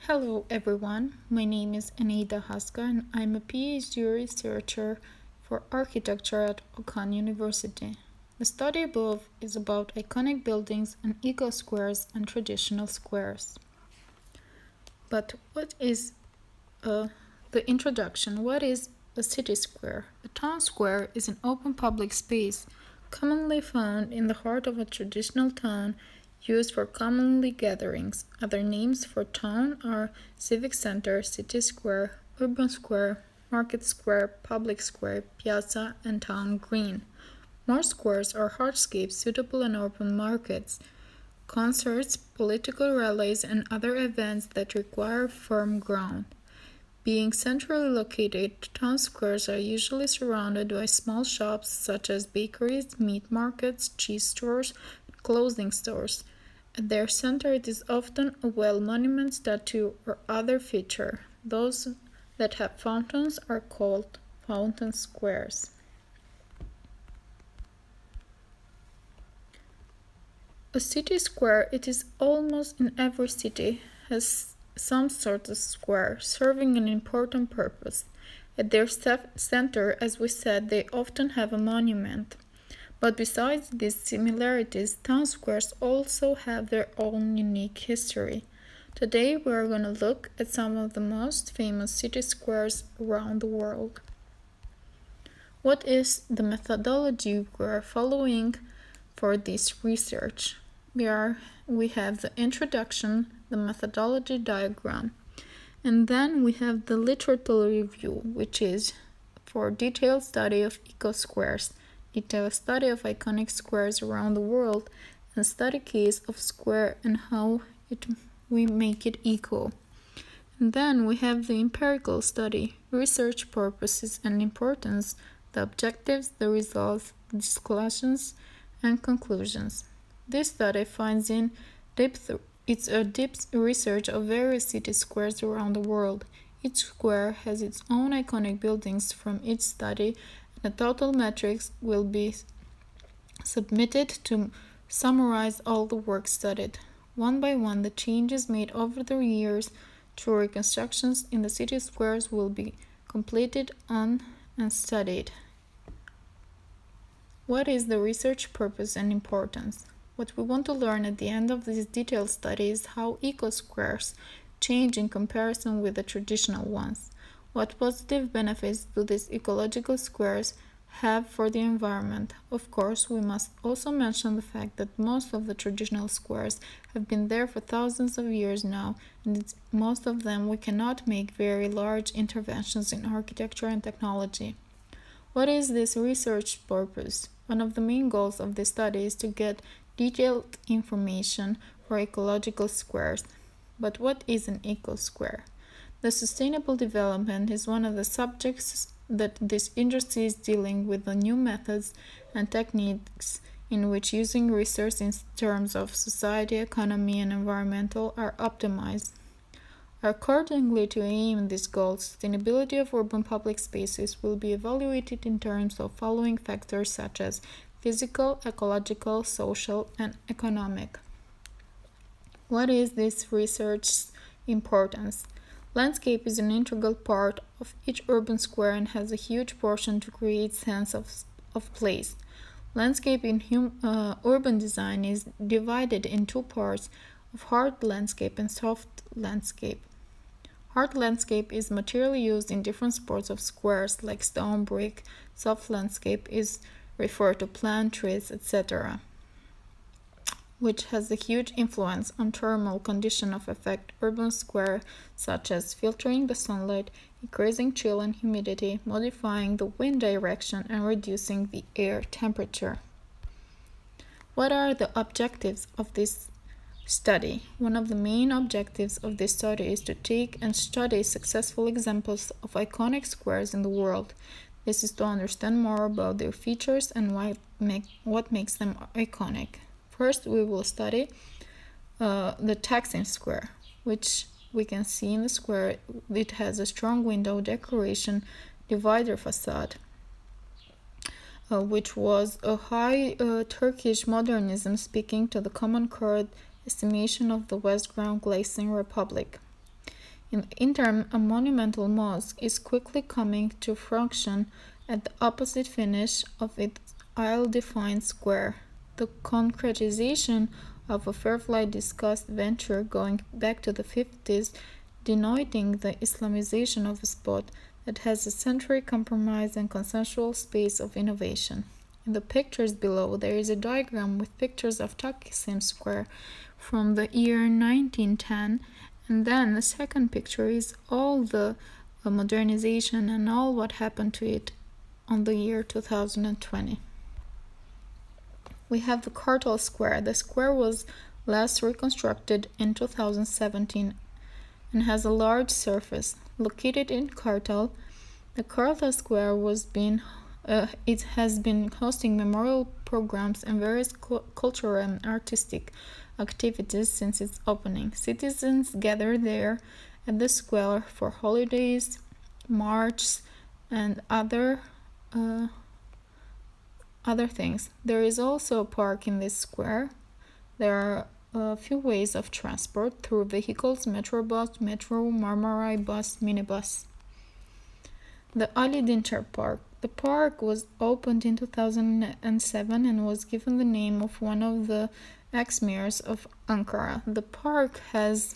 Hello everyone, my name is Enaida.Iconic and I'm a PhD researcher for architecture at Iconic University. The study above is about iconic buildings and eco-squares and traditional squares. But what is the introduction? What is a city square? A town square is an open public space commonly found in the heart of a traditional town used for commonly gatherings. Other names for town are civic center, city square, urban square, market square, public square, piazza, and town green. More squares are hardscapes suitable in open markets, concerts, political rallies, and other events that require firm ground. Being centrally located, town squares are usually surrounded by small shops such as bakeries, meat markets, cheese stores, and clothing stores. At their center it is often a well monument, statue, or other feature. Those that have fountains are called fountain squares. A city square, it is almost in every city, has some sort of square, serving an important purpose. At their center, as we said, they often have a monument. But besides these similarities, town squares also have their own unique history. Today we are going to look at some of the most famous city squares around the world. What is the methodology we are following for this research? We have the introduction, the methodology diagram, and then we have the literature review, which is for detailed study of eco-squares, detailed study of iconic squares around the world, and study case of square and how we make it eco. And then we have the empirical study, research purposes and importance, the objectives, the results, the discussions, and conclusions. This study finds in depth it's a deep research of various city squares around the world. Each square has its own iconic buildings from each study, and the total metrics will be submitted to summarize all the work studied. One by one, the changes made over the years through reconstructions in the city squares will be completed and studied. What is the research purpose and importance? What we want to learn at the end of this detailed study is how eco-squares change in comparison with the traditional ones. What positive benefits do these ecological squares have for the environment? Of course, we must also mention the fact that most of the traditional squares have been there for thousands of years now, and most of them we cannot make very large interventions in architecture and technology. What is this research purpose? One of the main goals of this study is to get detailed information for ecological squares. But what is an eco-square? The sustainable development is one of the subjects that this industry is dealing with, the new methods and techniques in which using resources in terms of society, economy, and environmental are optimized. Accordingly, to aim this goal, sustainability of urban public spaces will be evaluated in terms of following factors such as physical, ecological, social, and economic. What is this research's importance? Landscape is an integral part of each urban square and has a huge portion to create sense of place. Landscape in urban design is divided in two parts of hard landscape and soft landscape. Hard landscape is materially used in different sorts of squares like stone, brick. Soft landscape is referred to plant, trees, etc., which has a huge influence on thermal conditions of affect urban square, such as filtering the sunlight, increasing chill and humidity, modifying the wind direction, and reducing the air temperature. What are the objectives of this study? One of the main objectives of this study is to take and study successful examples of iconic squares in the world. This is to understand more about their features and what makes them iconic. First, we will study the Taksim Square, which we can see in the square. It has a strong window decoration, divider facade, which was a high Turkish modernism speaking to the common current estimation of the West Ground Glazing Republic. In the interim, a monumental mosque is quickly coming to fruition at the opposite finish of its ill-defined square. The concretization of a carefully discussed venture going back to the 50s, denoting the Islamization of a spot that has a century compromise and consensual space of innovation. In the pictures below, there is a diagram with pictures of Taksim Square from the year 1910, and then the second picture is all the modernization and all what happened to it on the year 2020. We have the Kartal Square. The square was last reconstructed in 2017 and has a large surface. Located in Kartal, the Kartal Square it has been hosting memorial programs and various cultural and artistic activities since its opening. Citizens gather there at the square for holidays, marches, and other things. There is also a park in this square. There are a few ways of transport through vehicles: Metrobus, Metro, Marmaray bus, minibus. The Ali Dinçer Park. The park was opened in 2007 and was given the name of one of the ex-mayors of Ankara. The park has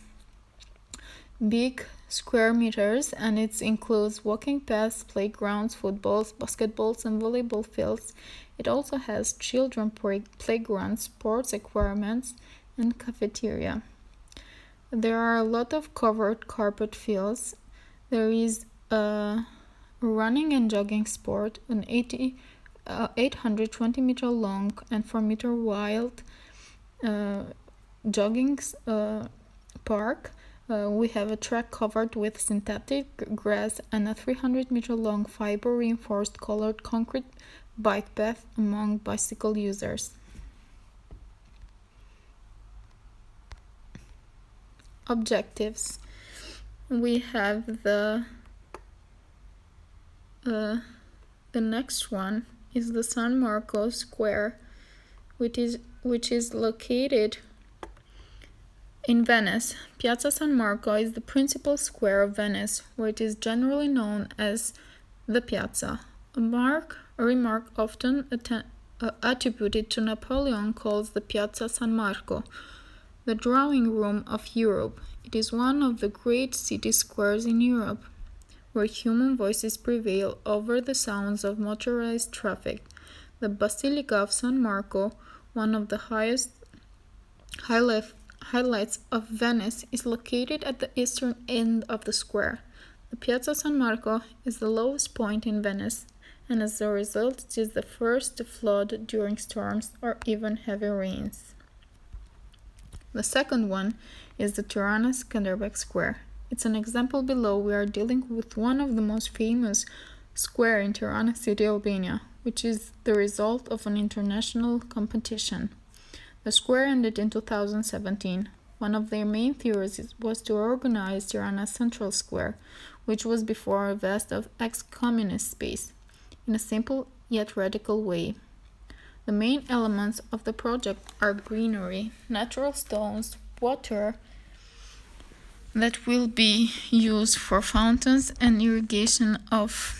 big square meters and it includes walking paths, playgrounds, footballs, basketballs, and volleyball fields. It also has children playgrounds, sports aquariums, and cafeteria. There are a lot of covered carpet fields. There is a running and jogging sport, an 820 meter long and 4 meter wide jogging park. We have a track covered with synthetic grass and a 300 meter long fiber reinforced colored concrete bike path among bicycle users. Objectives. We have the next one is the San Marco Square, which is located in Venice. Piazza San Marco is the principal square of Venice, where it is generally known as the Piazza. A remark often attributed to Napoleon calls the Piazza San Marco the drawing room of Europe. It is one of the great city squares in Europe, where human voices prevail over the sounds of motorized traffic. The Basilica of San Marco, one of the highlights of Venice, is located at the eastern end of the square. The Piazza San Marco is the lowest point in Venice, and as a result, it is the first to flood during storms or even heavy rains. The second one is the Tirana Skanderbeg Square. It's an example below. We are dealing with one of the most famous square in Tirana city, Albania, which is the result of an international competition. The square ended in 2017. One of their main theories was to organize Tirana Central Square, which was before a vast of ex-communist space, in a simple yet radical way. The main elements of the project are greenery, natural stones, water that will be used for fountains and irrigation of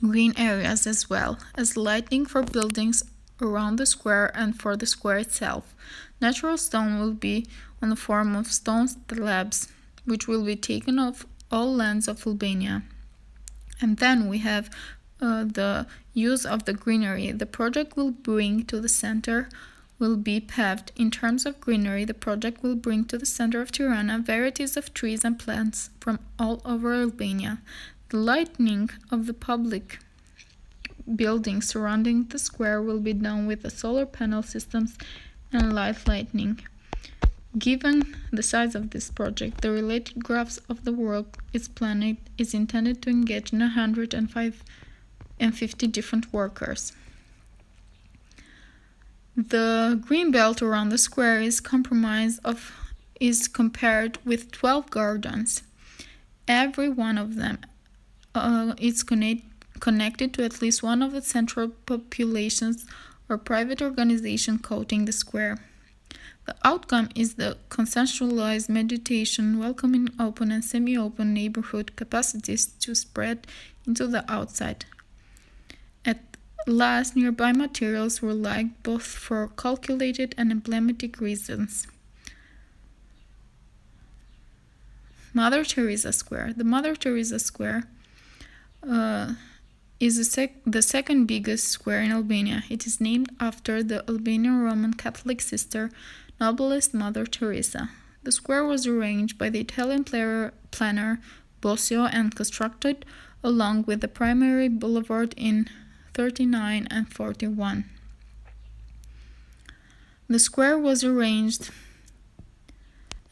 green areas, as well as lighting for buildings around the square and for the square itself. Natural stone will be on the form of stone slabs, which will be taken off all lands of Albania. And then we have the use of the greenery. The project will bring to the center will be paved. In terms of greenery, the project will bring to the center of Tirana varieties of trees and plants from all over Albania. The lighting of the public buildings surrounding the square will be done with the solar panel systems and lighting. Given the size of this project, the related graphs of the work is planned is intended to engage 150 different workers. The green belt around the square is compared with 12 gardens. Every one of them is connected to at least one of the central populations or private organization coating the square. The outcome is the consensualized meditation, welcoming open and semi-open neighborhood capacities to spread into the outside. At last, nearby materials were liked both for calculated and emblematic reasons. Mother Teresa Square. The Mother Teresa Square is the second biggest square in Albania. It is named after the Albanian Roman Catholic sister, novelist Mother Teresa. The square was arranged by the Italian planner Bosio and constructed along with the primary boulevard in 39 and 41. The square was arranged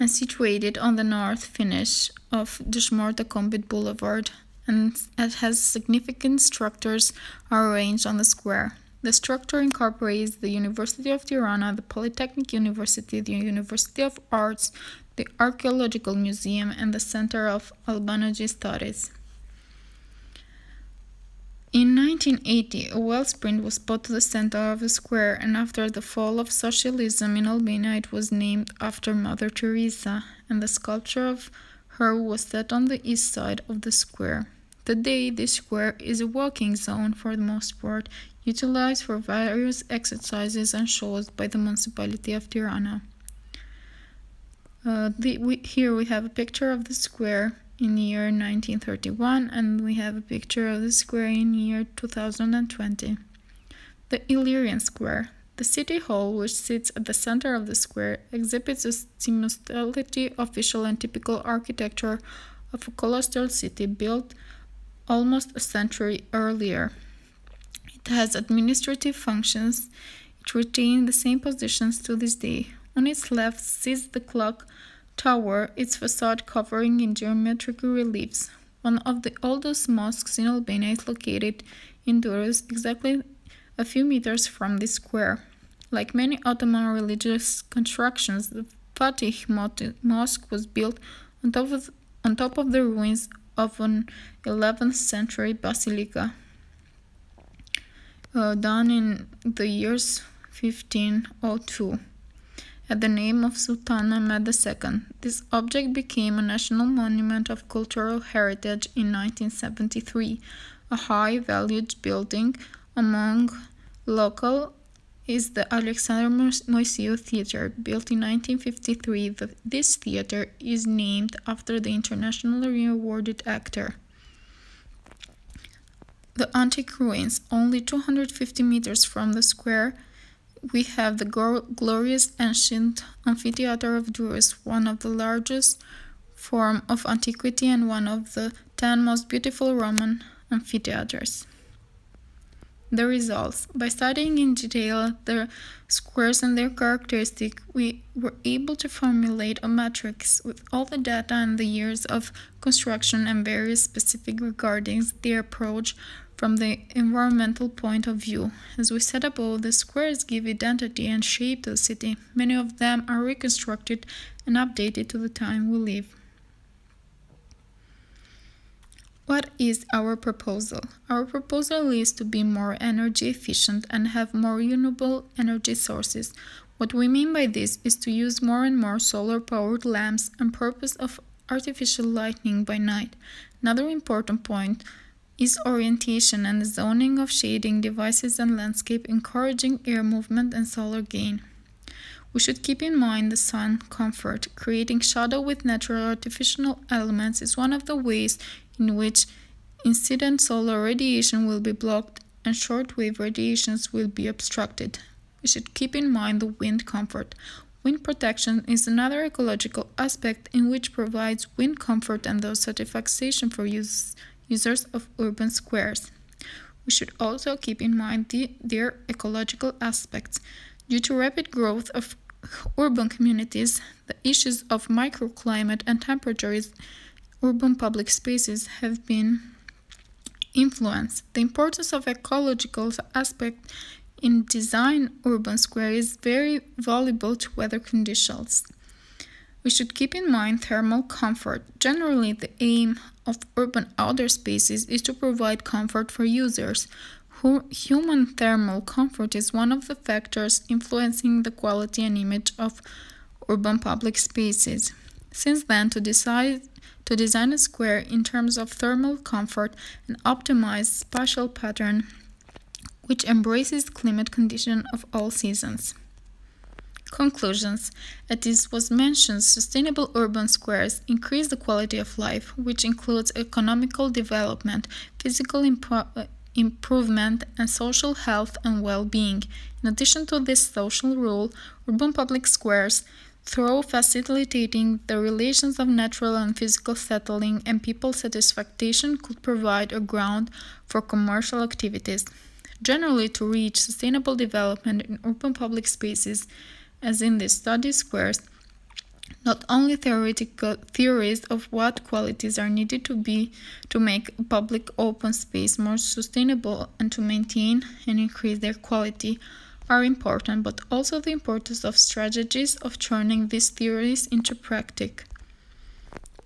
and situated on the north finish of Dëshmorët Boulevard, and it has significant structures are arranged on the square. The structure incorporates the University of Tirana, the Polytechnic University, the University of Arts, the Archaeological Museum, and the Center of Albanology Studies. In 1980, a wellspring was put to the center of the square, and after the fall of socialism in Albania, it was named after Mother Teresa, and the sculpture of her was set on the east side of the square. Today, this square is a walking zone for the most part, utilized for various exercises and shows by the municipality of Tirana. Here we have a picture of the square in the year 1931, and we have a picture of the square in the year 2020. The Illyrian Square. The city hall, which sits at the center of the square, exhibits a simultaneity of visual and typical architecture of a colossal city built almost a century earlier. It has administrative functions. It retains the same positions to this day. On its left sits the clock tower, its facade covering in geometric reliefs. One of the oldest mosques in Albania is located in Durrës, exactly a few meters from this square. Like many Ottoman religious constructions, the Fatih Mosque was built on top of the ruins of an 11th century basilica, done in the years 1502. At the name of Sultan Ahmed II. This object became a national monument of cultural heritage in 1973. A high-valued building among local is the Alexander Moisiu Theatre, built in 1953. This theatre is named after the internationally awarded actor. The antique ruins, only 250 meters from the square, we have the glorious ancient amphitheater of Durrës, one of the largest form of antiquity and one of the 10 most beautiful Roman amphitheaters. The results. By studying in detail the squares and their characteristics, we were able to formulate a matrix with all the data and the years of construction and various specific regarding their approach from the environmental point of view. As we said above, the squares give identity and shape to the city. Many of them are reconstructed and updated to the time we live. What is our proposal? Our proposal is to be more energy efficient and have more renewable energy sources. What we mean by this is to use more and more solar-powered lamps and purpose of artificial lighting by night. Another important point is orientation and the zoning of shading devices and landscape, encouraging air movement and solar gain. We should keep in mind the sun comfort. Creating shadow with natural artificial elements is one of the ways in which incident solar radiation will be blocked and shortwave radiations will be obstructed. We should keep in mind the wind comfort. Wind protection is another ecological aspect in which provides wind comfort and thus satisfaction for users of urban squares. We should also keep in mind their ecological aspects. Due to rapid growth of urban communities, the issues of microclimate and temperatures urban public spaces have been influenced. The importance of ecological aspect in design urban square is very valuable to weather conditions. We should keep in mind thermal comfort. Generally, the aim of urban outdoor spaces is to provide comfort for users Human thermal comfort is one of the factors influencing the quality and image of urban public spaces. Since then, to design a square in terms of thermal comfort and optimized spatial pattern which embraces climate conditions of all seasons. Conclusions. As it was mentioned, sustainable urban squares increase the quality of life, which includes economical development, physical improvement, and social health and well-being. In addition to this social role, urban public squares, through facilitating the relations of natural and physical settling and people satisfaction, could provide a ground for commercial activities. Generally, to reach sustainable development in urban public spaces, as in the study squares, not only theoretical theories of what qualities are needed to make a public open space more sustainable and to maintain and increase their quality are important, but also the importance of strategies of turning these theories into practice.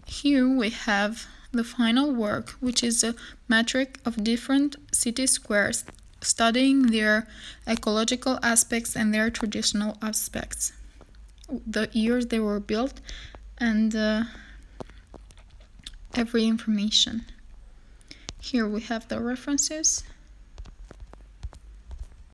Here we have the final work, which is a metric of different city squares, studying their ecological aspects and their traditional aspects, the years they were built, and every information. Here we have the references.